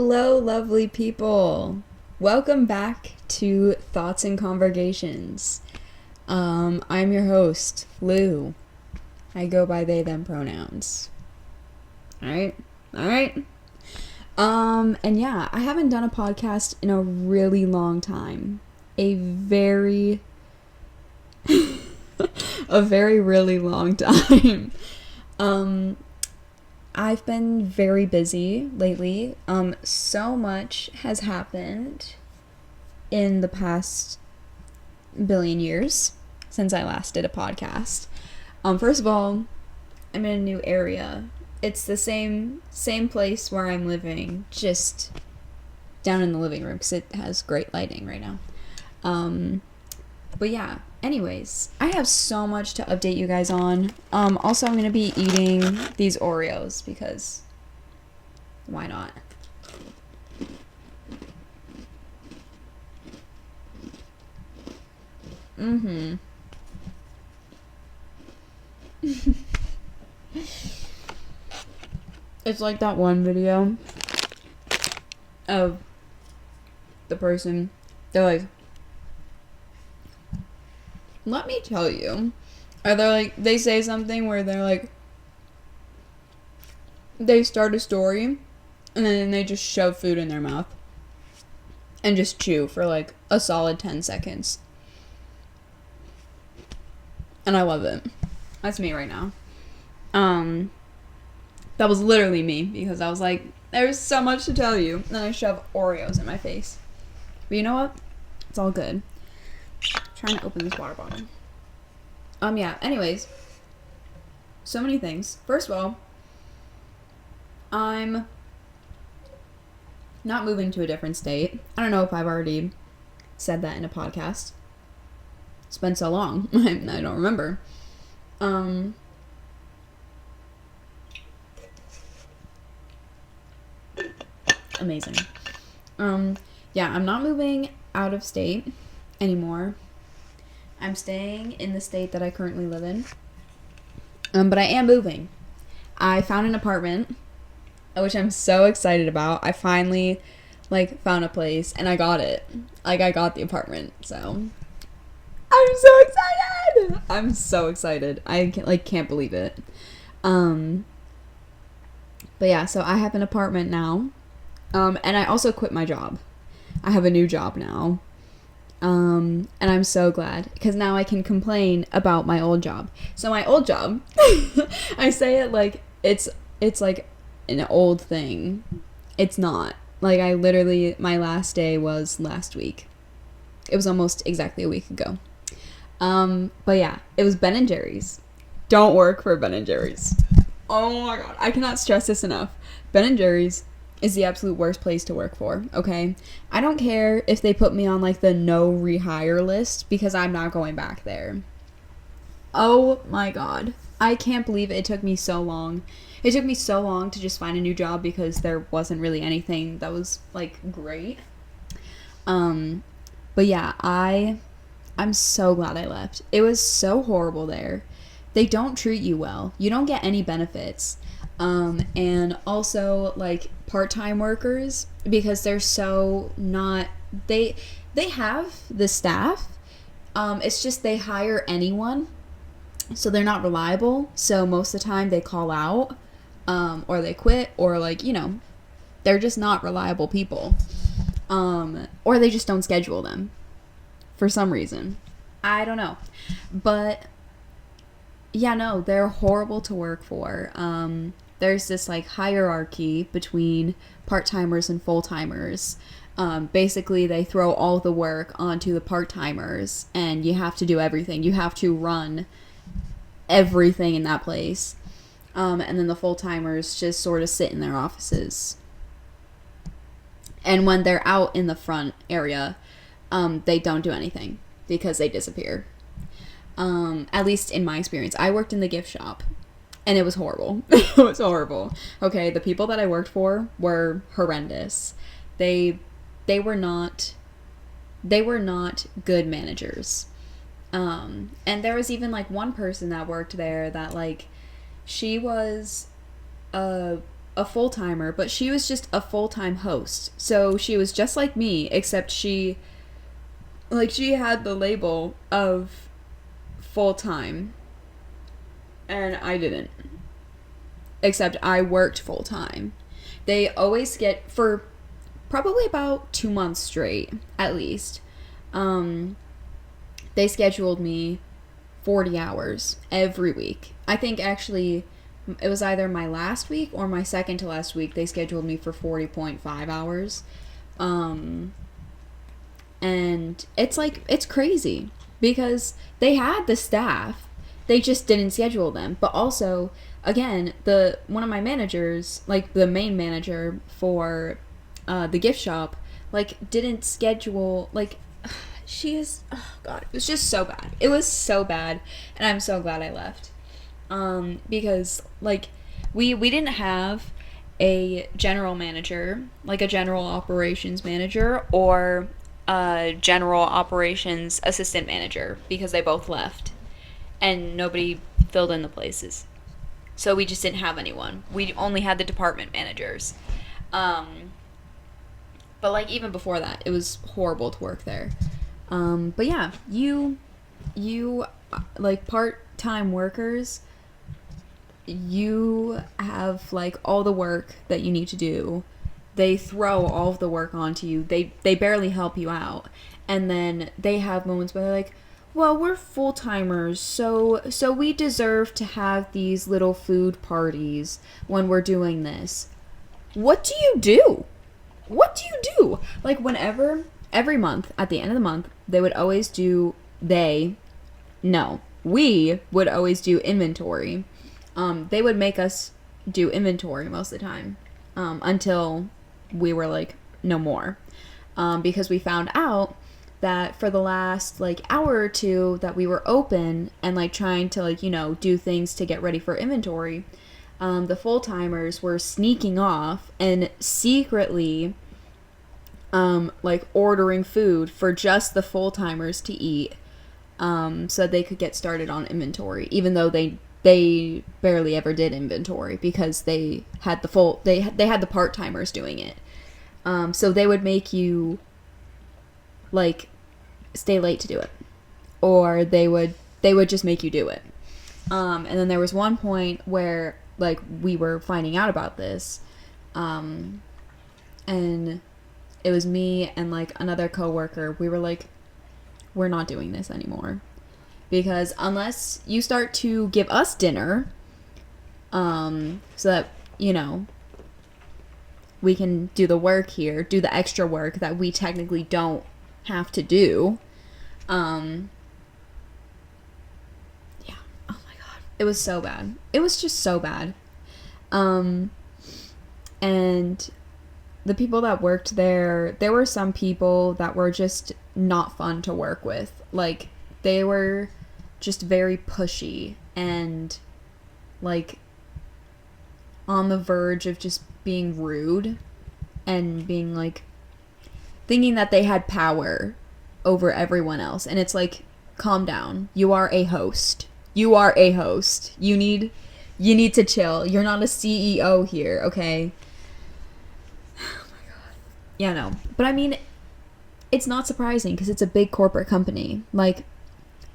Hello, lovely people. Welcome back to Thoughts and Convergations. I'm your host, Lou. I go by they, them pronouns. Alright? And yeah, I haven't done a podcast in a really long time. A very really long time. I've been very busy lately. So much has happened in the past billion years since I last did a podcast. First of all, I'm in a new area. It's the same place where I'm living, just down in the living room because it has great lighting right now. But yeah, anyways, I have so much to update you guys on. Also, I'm going to be eating these Oreos because why not? It's like that one video of the person, they're like, let me tell you. Or they're like, they say something where they're like, they start a story and then they just shove food in their mouth and just chew for like a solid 10 seconds. And I love it. That's me right now. That was literally me because I was like, there's so much to tell you. And then I shove Oreos in my face. But you know what? It's all good. I'm trying to open this water bottle. Yeah, anyways. So many things. First of all, I'm not moving to a different state. I don't know if I've already said that in a podcast. It's been so long. I don't remember. Amazing. Yeah, I'm not moving out of state anymore. I'm staying in the state that I currently live in. But I am moving. I found an apartment, which I'm so excited about. I finally, found a place, and I got it. I got the apartment, so I'm so excited! I'm so excited. I can't believe it. But yeah, so I have an apartment now. And I also quit my job. I have a new job now. And I'm so glad because now I can complain about my old job. So my old job, I say it like it's like an old thing. It's not. I literally, my last day was last week. It was almost exactly a week ago. But yeah, it was Ben & Jerry's. Don't work for Ben & Jerry's. Oh my god, I cannot stress this enough. Ben & Jerry's is the absolute worst place to work for, okay? I don't care if they put me on, the no rehire list, because I'm not going back there. Oh my god. I can't believe it took me so long. It took me so long to just find a new job because there wasn't really anything that was, great. But yeah, I'm so glad I left. It was so horrible there. They don't treat you well. You don't get any benefits. And also part-time workers, because they're so not, they have the staff, it's just they hire anyone, so they're not reliable, so most of the time they call out, or they quit, or they're just not reliable people, or they just don't schedule them for some reason. I don't know, but yeah, no, they're horrible to work for. There's this hierarchy between part-timers and full-timers. Basically, they throw all the work onto the part-timers, and you have to do everything. You have to run everything in that place. And then the full-timers just sort of sit in their offices. And when they're out in the front area, they don't do anything because they disappear. At least in my experience. I worked in the gift shop. And it was horrible. It was horrible. Okay, the people that I worked for were horrendous. They were not good managers. And there was even one person that worked there that she was a a full-timer, but she was just a full-time host. So she was just like me, except she had the label of full-time, and I didn't. Except I worked full-time. They always get, for probably about 2 months straight, at least, they scheduled me 40 hours every week. I think actually it was either my last week or my second to last week they scheduled me for 40.5 hours. And it's crazy because they had the staff, they just didn't schedule them. But also, again, one of my managers, like the main manager for the gift shop, like didn't schedule, like she is, oh god, it was just so bad. It was so bad, and I'm so glad I left. Because like we didn't have a general manager, like a general operations manager, or a general operations assistant manager, because they both left and nobody filled in the places. So we just didn't have anyone. We only had the department managers. But like even before that, it was horrible to work there. But yeah, you like part-time workers, you have like all the work that you need to do. They throw all of the work onto you. They barely help you out. And then they have moments where they're like, well, we're full-timers, so we deserve to have these little food parties when we're doing this. What do you do? What do you do? Like, every month, at the end of the month, we would always do inventory. They would make us do inventory most of the time, until we were like, no more. Because we found out that for the last like hour or two that we were open and like trying to like, do things to get ready for inventory, the full-timers were sneaking off and secretly like ordering food for just the full-timers to eat, so they could get started on inventory, even though they barely ever did inventory because they had the part-timers doing it. So they would make you like stay late to do it, or they would just make you do it. And then there was one point where like we were finding out about this, and it was me and like another coworker. We were like, we're not doing this anymore, because unless you start to give us dinner, so that we can do the work here, do the extra work that we technically don't have to do. Yeah. Oh my god. It was so bad. It was just so bad. And the people that worked there were some people that were just not fun to work with. Like, they were just very pushy and like on the verge of just being rude and being like thinking that they had power over everyone else. And it's like, calm down. You are a host. You need to chill. You're not a CEO here, okay? Oh my god. Yeah, no. But I mean, it's not surprising because it's a big corporate company. Like,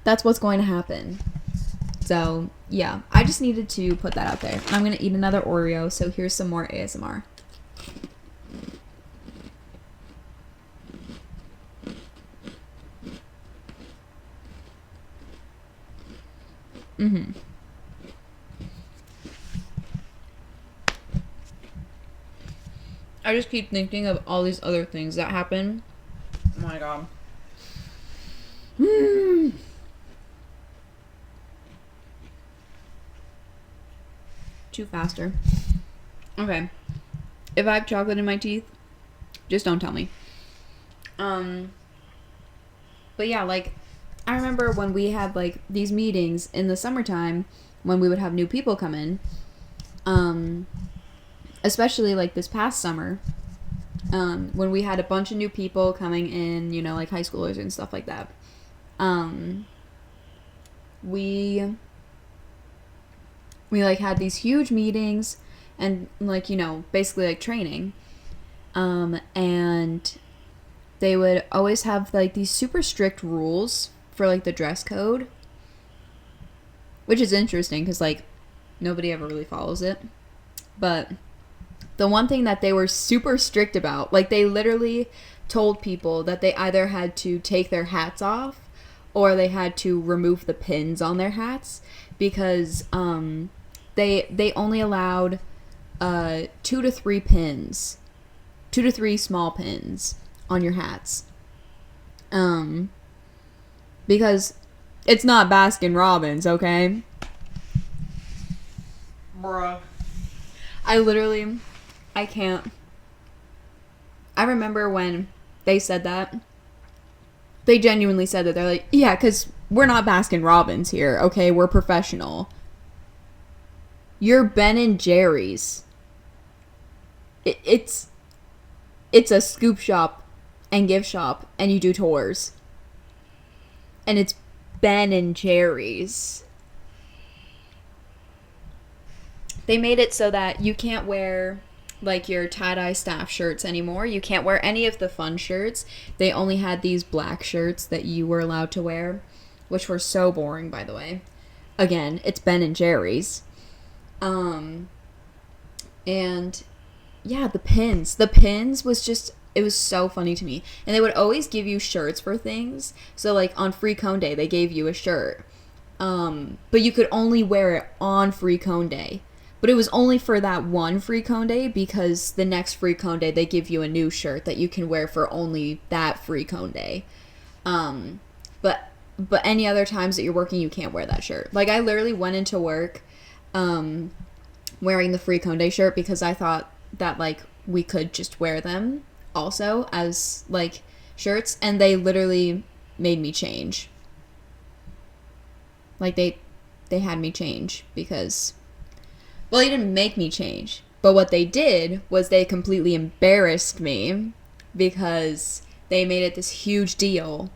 that's what's going to happen. So, yeah. I just needed to put that out there. I'm going to eat another Oreo, so here's some more ASMR. I just keep thinking of all these other things that happen. Oh my god. Chew faster. Okay. If I have chocolate in my teeth, just don't tell me. But yeah, like, I remember when we had like these meetings in the summertime when we would have new people come in, especially like this past summer, when we had a bunch of new people coming in, like high schoolers and stuff like that. We like had these huge meetings, and like, you know, basically like training. And they would always have like these super strict rules for like the dress code, which is interesting because like nobody ever really follows it. But the one thing that they were super strict about, like they literally told people that they either had to take their hats off or they had to remove the pins on their hats, because they only allowed 2 to 3 pins, 2 to 3 small pins on your hats, because it's not Baskin Robbins, okay? Bruh. I can't. I remember when they said that. They genuinely said that. They're like, yeah, because we're not Baskin Robbins here, okay? We're professional. You're Ben and Jerry's. It's a scoop shop and gift shop, and you do tours. And it's Ben and Jerry's. They made it so that you can't wear like your tie-dye staff shirts anymore. You can't wear any of the fun shirts. They only had these black shirts that you were allowed to wear, which were so boring, by the way. Again, it's Ben and Jerry's. And yeah, the pins. The pins was just, it was so funny to me. And they would always give you shirts for things. So like on Free Cone Day, they gave you a shirt. But you could only wear it on Free Cone Day. But it was only for that one Free Cone Day, because the next Free Cone Day, they give you a new shirt that you can wear for only that Free Cone Day. But any other times that you're working, you can't wear that shirt. Like, I literally went into work wearing the Free Cone Day shirt because I thought that, like, we could just wear them also as, like, shirts. And they literally made me change. Like, they had me change because... Well, they didn't make me change, but what they did was they completely embarrassed me because they made it this huge deal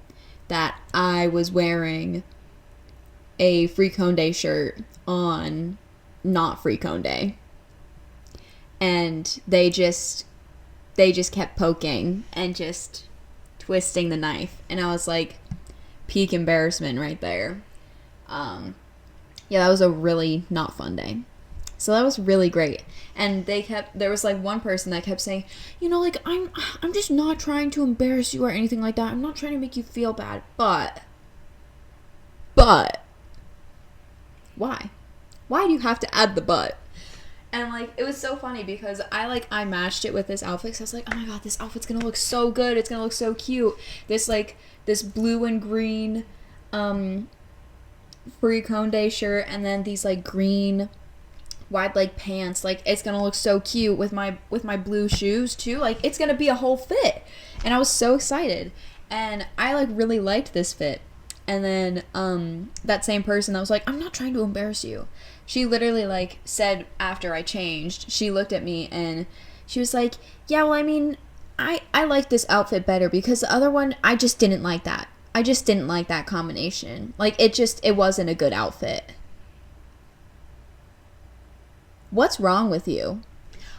that I was wearing a Free Cone Day shirt on not Free Cone Day. And they just kept poking and just twisting the knife. And I was like, peak embarrassment right there. Yeah, that was a really not fun day. So that was really great. And there was like one person that kept saying, you know, like, I'm just not trying to embarrass you or anything like that. I'm not trying to make you feel bad, but why? Why do you have to add the but? And like, it was so funny because I matched it with this outfit. So I was like, oh my god, this outfit's gonna look so good. It's gonna look so cute. This blue and green Free Cone Day shirt, and then these like green wide leg pants. Like, it's gonna look so cute with my blue shoes too. Like, it's gonna be a whole fit. And I was so excited, and I like really liked this fit. And then that same person that was like, I'm not trying to embarrass you, she literally like said after I changed, she looked at me and she was like, yeah, well, I mean, I like this outfit better because the other one, I just didn't like that. I just didn't like that combination. Like, it wasn't a good outfit. What's wrong with you?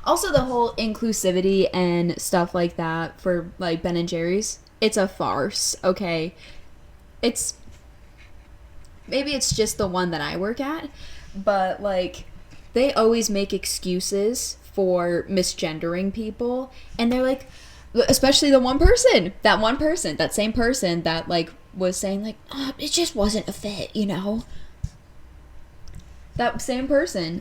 Also, the whole inclusivity and stuff like that for, like, Ben and Jerry's, it's a farce, okay? Maybe it's just the one that I work at, but, like, they always make excuses for misgendering people, and they're like, especially that same person that, like, was saying, like, oh, it just wasn't a fit, you know? That same person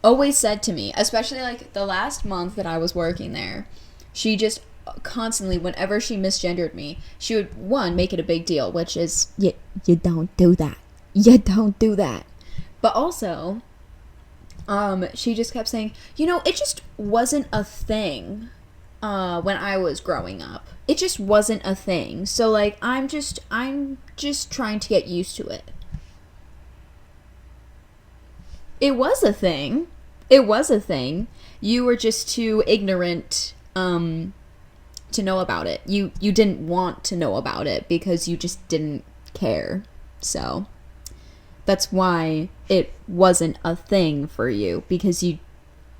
always said to me, especially like the last month that I was working there, she just constantly, whenever she misgendered me, she would, one, make it a big deal, which is, you don't do that. You don't do that. But also, she just kept saying, you know, it just wasn't a thing when I was growing up. It just wasn't a thing. So, like, I'm just trying to get used to it. It was a thing. It was a thing. You were just too ignorant to know about it. You didn't want to know about it because you just didn't care. So that's why it wasn't a thing for you, because you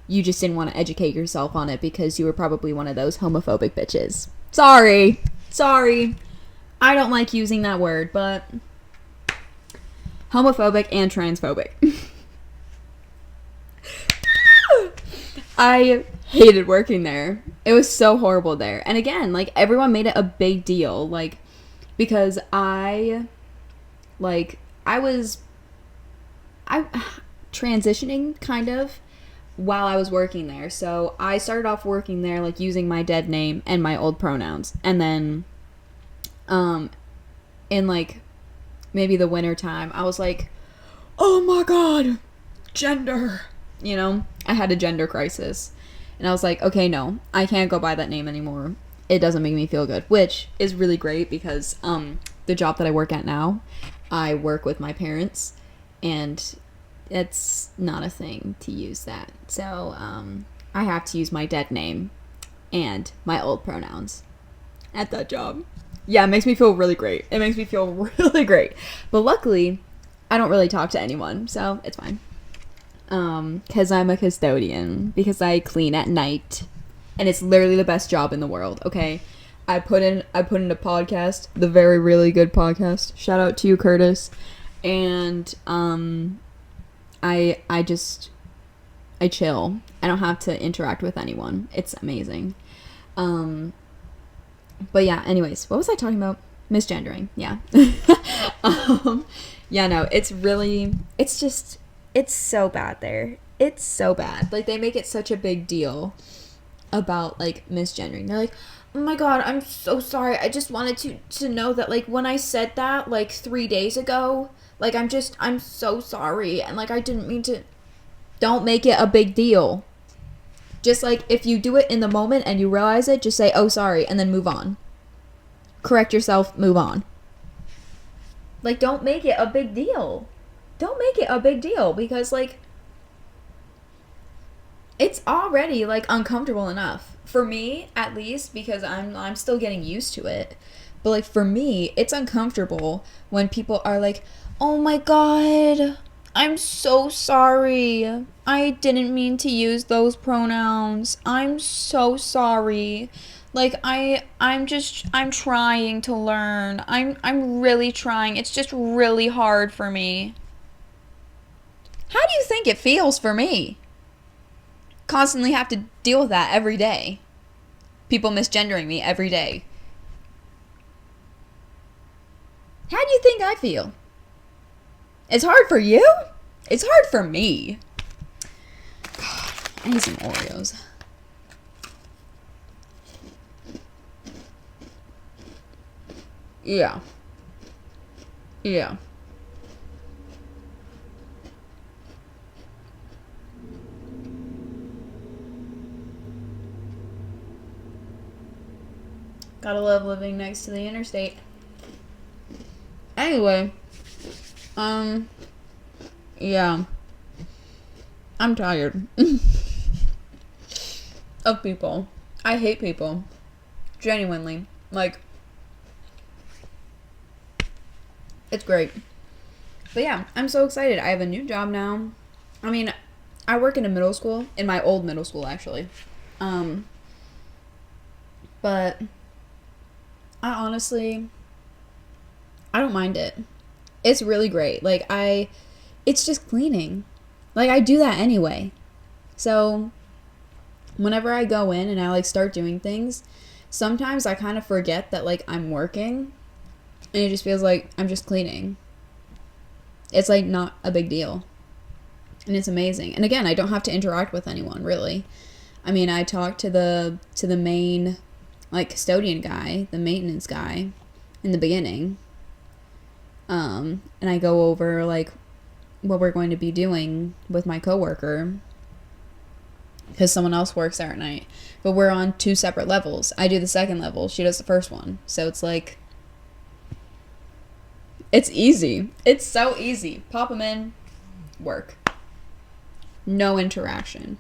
You just didn't want to educate yourself on it because you were probably one of those homophobic bitches. Sorry. I don't like using that word, but homophobic and transphobic. I hated working there. It was so horrible there. And again, like, everyone made it a big deal, like, because I was transitioning kind of while I was working there. So I started off working there, like, using my dead name and my old pronouns. And then in, like, maybe the winter time, I was like, oh my god, gender. You know, I had a gender crisis. And I was like, okay, no, I can't go by that name anymore. It doesn't make me feel good, which is really great because the job that I work at now, I work with my parents, and it's not a thing to use that. So I have to use my dead name and my old pronouns at that job. Yeah, it makes me feel really great. But luckily, I don't really talk to anyone, so it's fine. Because I'm a custodian, because I clean at night, and it's literally the best job in the world. Okay, I put in a podcast, the very really good podcast. Shout out to you, Curtis. And I chill. I don't have to interact with anyone. It's amazing. But yeah, anyways, what was I talking about? Misgendering. Yeah. Yeah, no, it's so bad there. It's so bad. Like, they make it such a big deal about, like, misgendering. They're like, oh my god, I'm so sorry. I just wanted to know that, like, when I said that, like, 3 days ago, like, I'm so sorry. And, like, I didn't mean to. Don't make it a big deal. Just, like, if you do it in the moment and you realize it, just say, oh, sorry, and then move on. Correct yourself, move on. Like, don't make it a big deal. Don't make it a big deal because, like, it's already, like, uncomfortable enough. For me, at least, because I'm still getting used to it. But, like, for me, it's uncomfortable when people are like, oh my god, I'm so sorry. I didn't mean to use those pronouns. I'm so sorry. Like, I'm trying to learn. I'm really trying. It's just really hard for me. How do you think it feels for me? Constantly have to deal with that every day. People misgendering me every day. How do you think I feel? It's hard for you? It's hard for me. God, I need some Oreos. Yeah. Gotta love living next to the interstate. Anyway, yeah. I'm tired of people. I hate people. Genuinely. Like, it's great. But yeah, I'm so excited. I have a new job now. I mean, I work in a middle school, in my old middle school, actually. But I honestly, I don't mind it. It's really great. Like, it's just cleaning. Like, I do that anyway. So, whenever I go in and I, like, start doing things, sometimes I kind of forget that, like, I'm working. And it just feels like I'm just cleaning. It's, like, not a big deal. And it's amazing. And again, I don't have to interact with anyone, really. I mean, I talk to the main, like, custodian guy, the maintenance guy, in the beginning. And I go over, like, what we're going to be doing with my coworker, because someone else works there at night. But we're on 2 separate levels. I do the second level. She does the first one. So it's like, it's easy. It's so easy. Pop them in, work. No interaction.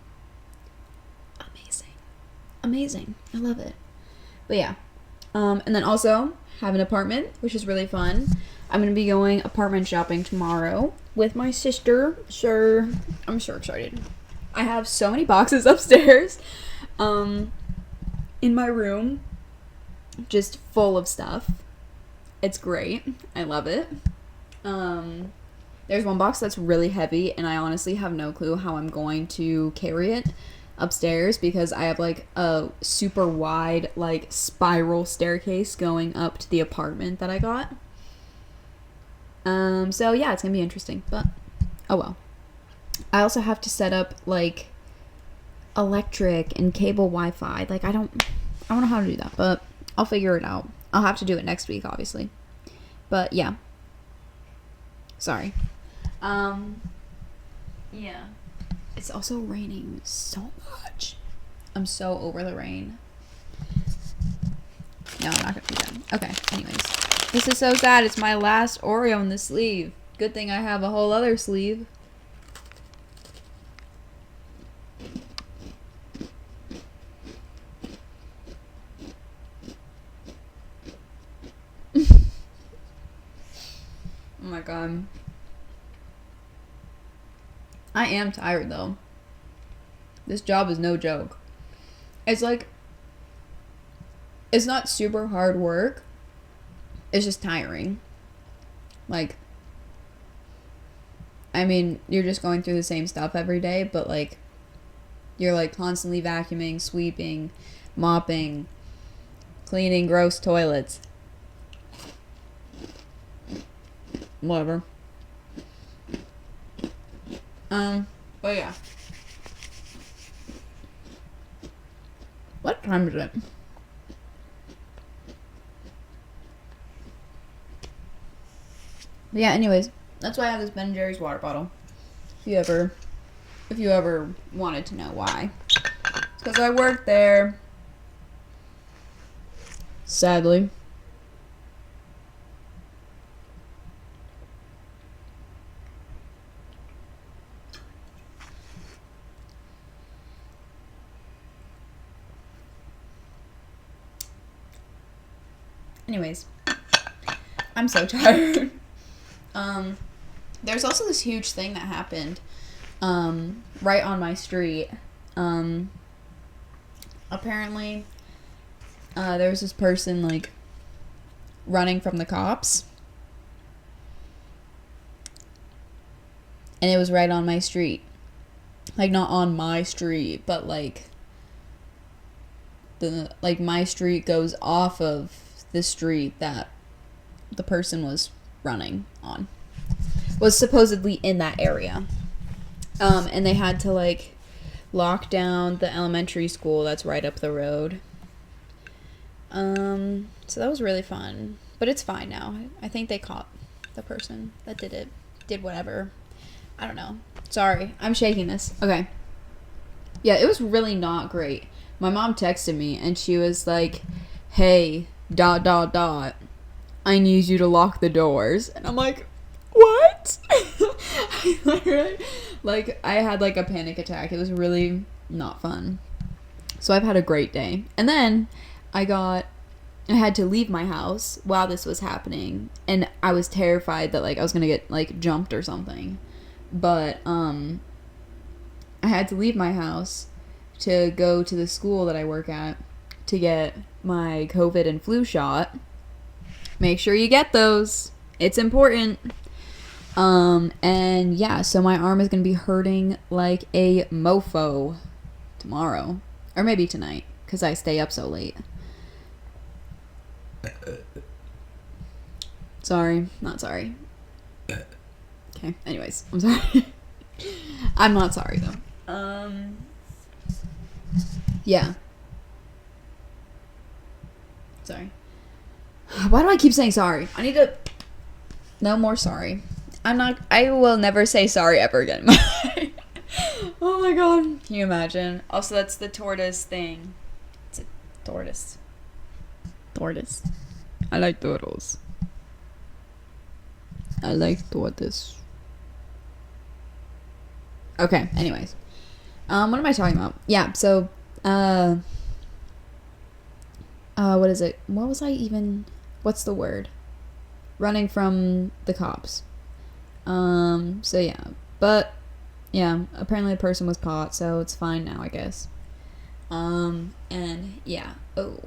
Amazing. I love it. But yeah. And then also have an apartment, which is really fun. I'm going to be going apartment shopping tomorrow with my sister. I'm so excited. I have so many boxes upstairs in my room, just full of stuff. It's great. I love it. There's one box that's really heavy, and I honestly have no clue how I'm going to carry it upstairs because I have like a super wide like spiral staircase going up to the apartment that I got. So yeah, it's gonna be interesting, but oh well. I also have to set up like electric and cable Wi-Fi. Like I don't know how to do that, but I'll figure it out. I'll have to do it next week, obviously. But yeah. Sorry. Yeah. It's also raining so much. I'm so over the rain. No, I'm not gonna do that. Okay, anyways. This is so sad. It's my last Oreo in the sleeve. Good thing I have a whole other sleeve. Oh my god. I am tired though. This job is no joke. It's like, it's not super hard work. It's just tiring. Like, I mean, you're just going through the same stuff every day, but like, you're like constantly vacuuming, sweeping, mopping, cleaning gross toilets. Whatever. But yeah. What time is it? But yeah, anyways, that's why I have this Ben & Jerry's water bottle. If you ever wanted to know why. It's because I work there. Sadly. Anyways, I'm so tired. There's also this huge thing that happened right on my street. Apparently, there was this person like running from the cops, and it was right on my street. Like, not on my street, but like my street goes off of the street that the person was running on. Was supposedly in that area. And they had to like lock down the elementary school that's right up the road. So that was really fun. But it's fine now. I think they caught the person that did whatever. I don't know. Sorry, I'm shaking this. Okay. Yeah, it was really not great. My mom texted me and she was like, hey, ... I need you to lock the doors. And I'm like, what? I literally, like, I had like a panic attack. It was really not fun. So I've had a great day. And then I had to leave my house while this was happening. And I was terrified that like I was gonna get like jumped or something. But I had to leave my house to go to the school that I work at to get my COVID and flu shot. Make sure you get those. It's important. And yeah, so my arm is going to be hurting like a mofo tomorrow. Or maybe tonight, because I stay up so late. Sorry. Not sorry. Okay, anyways, I'm sorry. I'm not sorry, though. Yeah. Sorry. Why do I keep saying sorry? I need to... No more sorry. I will never say sorry ever again. Oh my god. Can you imagine? Also, that's the tortoise thing. It's a tortoise. Tortoise. I like turtles. I like tortoise. Okay, anyways. What am I talking about? Yeah, so, what is it? What's the word? Running from the cops. So yeah. But Yeah, apparently the person was caught, so it's fine now, I guess. And yeah. Oh,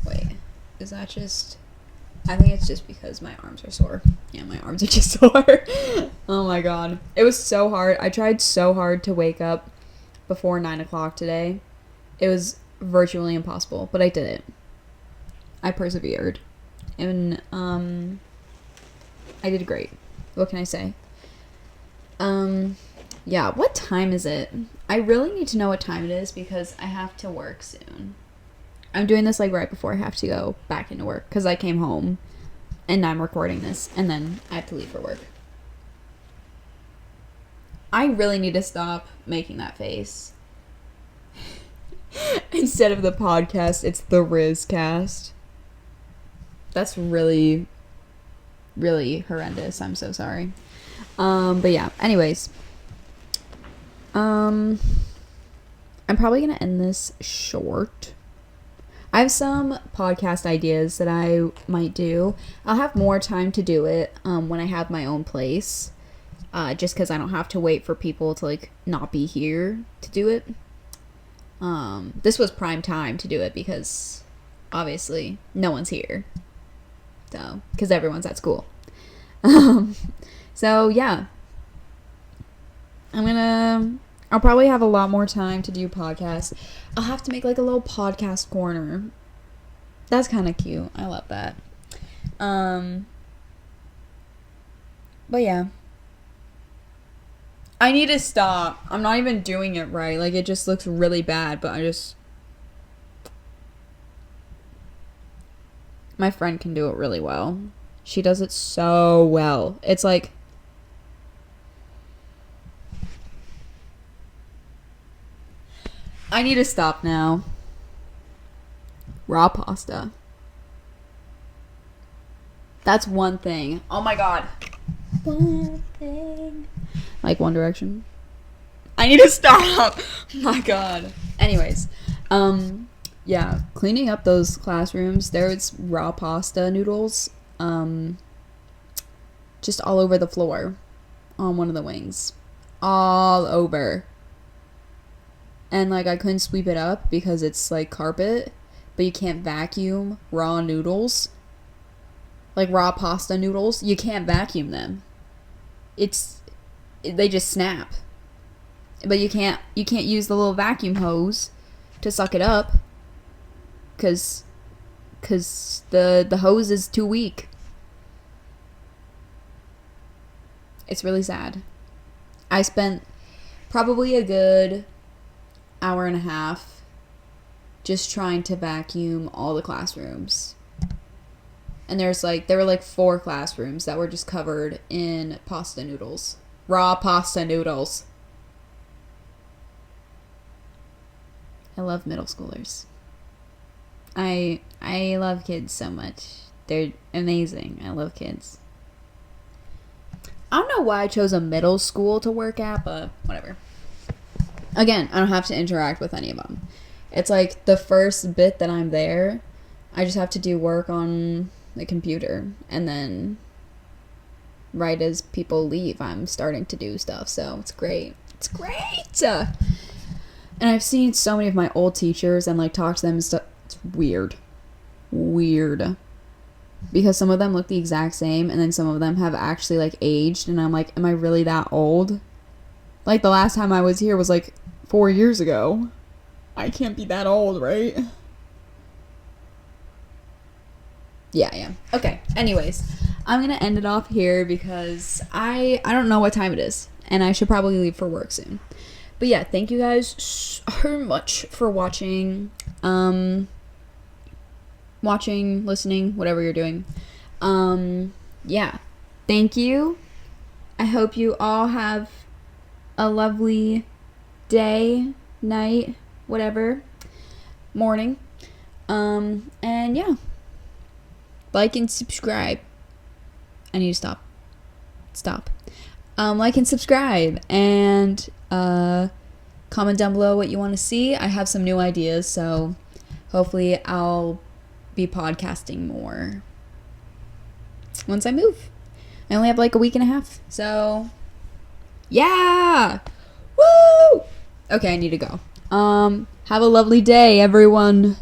wait. Is that just... I think it's just because my arms are sore. Yeah, my arms are just sore. Oh my god. It was so hard. I tried so hard to wake up before 9 o'clock today. It was virtually impossible, but I did it. I persevered. And, I did great. What can I say? Yeah, what time is it? I really need to know what time it is because I have to work soon. I'm doing this, like, right before I have to go back into work because I came home and I'm recording this and then I have to leave for work. I really need to stop making that face. Instead of the podcast, it's the rizzcast. That's really, really horrendous. I'm so sorry. But yeah, anyways. I'm probably gonna end this short. I have some podcast ideas that I might do. I'll have more time to do it when I have my own place. Just because I don't have to wait for people to, like, not be here to do it. This was prime time to do it because obviously no one's here. So, because everyone's at school. So yeah. I'll probably have a lot more time to do podcasts. I'll have to make, like, a little podcast corner. That's kind of cute. I love that. But yeah. I need to stop. I'm not even doing it right. Like, it just looks really bad, but my friend can do it really well. She does it so well. It's like... I need to stop now. Raw pasta. That's one thing. Oh my god. One thing. Like One Direction. I need to stop. Oh my god. Anyways. Yeah. Cleaning up those classrooms. There's raw pasta noodles. Just all over the floor. On one of the wings. All over. And, like, I couldn't sweep it up because it's, like, carpet. But you can't vacuum raw noodles. Like, raw pasta noodles. You can't vacuum them. They just snap. But you can't use the little vacuum hose to suck it up. Because the hose is too weak. It's really sad. I spent probably a good hour and a half just trying to vacuum all the classrooms. And there were like 4 classrooms that were just covered in pasta noodles. Raw pasta noodles. I love middle schoolers. I love kids so much. They're amazing. I love kids. I don't know why I chose a middle school to work at, but whatever. Again, I don't have to interact with any of them. It's like the first bit that I'm there, I just have to do work on the computer. And then right as people leave, I'm starting to do stuff. So it's great. It's great! And I've seen so many of my old teachers and, like, talked to them and stuff. It's weird. Weird. Because some of them look the exact same, and then some of them have actually, like, aged. And I'm like, am I really that old? Like, the last time I was here was, like, 4 years ago. I can't be that old, right? Yeah. Okay. Anyways, I'm gonna end it off here because I don't know what time it is. And I should probably leave for work soon. But yeah, thank you guys so much for watching. Listening, whatever you're doing. Yeah. Thank you. I hope you all have a lovely day, night, whatever, morning. And yeah. Like and subscribe. I need to stop. Like and subscribe and comment down below what you want to see. I have some new ideas, so hopefully I'll be podcasting more once I move. I only have like a week and a half, so yeah. Woo! Okay, I need to go. Have a lovely day, everyone.